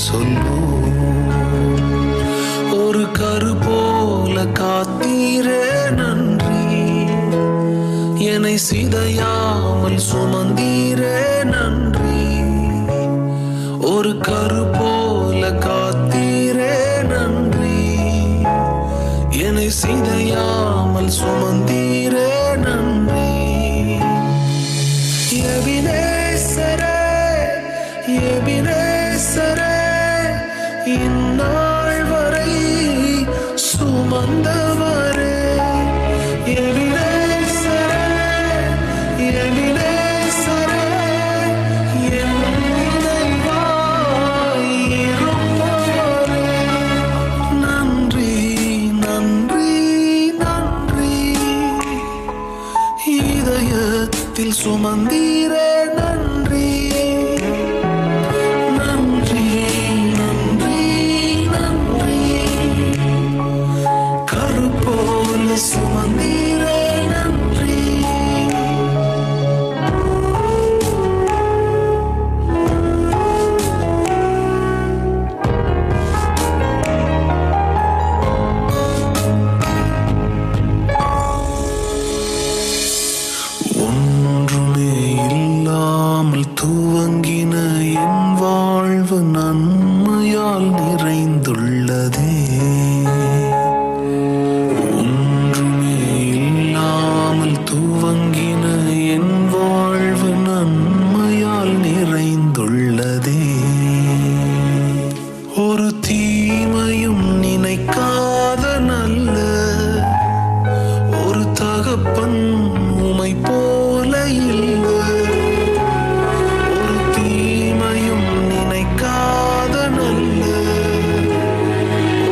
சொல்வோம். ஒரு கரு போல காத்தீரே நன்றி, என்னை சிதையாமல் சுமந்தீரே நன்றி. ஒரு கரு போல காத்தீரே நன்றி, என்னை சிதையாமல் சுமந்தீரே நன்றி. எபினேசரே, எபினேசரே, இந்நாள் வரை சுமந்தவரே. எபினேசரே, எபினேசரே, என் நினைவாய் இருப்பவரே. நன்றி, நன்றி, நன்றி. இதயத்தில் சுமந்தீரே நன்றி. நன்றி, நன்றி, நன்றி. கரு போல சுமந்தீரே நன்றி. ஒன்றுமே இல்லாமல் துவங்கின என் வாழ்வு நன்மையால் நிறைந்துள்ளதே. ஒன்றுமே இல்லாமல் துவங்கின என் வாழ்வு நன்மையால் நிறைந்துள்ளதே. ஒரு தீமையும் நினைக்காத நல்ல ஒரு தகப்பன் உமை போல இல்லை. ஒரு தீமையும் நினைக்காத நல்ல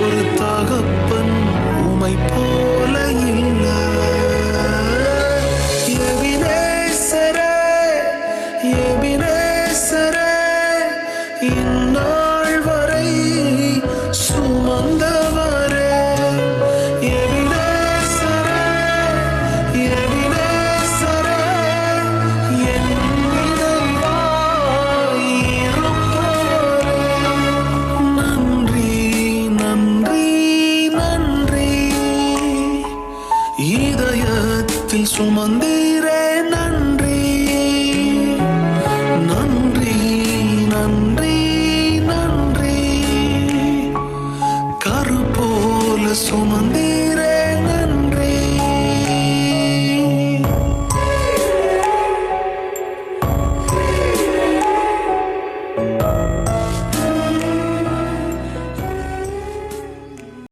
ஒரு தகப்பன் உமை போல இல்லை. எபினேசரே, எபினேசரே, இந்நாள் வரை சுமந்தவரே. எபினேசரே, எபினேசரே, என் நினைவாய் இருப்பவரே. நன்றி, நன்றி, நன்றி. இதயத்தில் சுமந்தீரே நன்றி. நன்றி, நன்றி, நன்றி. கரு போல சுமந்தீரே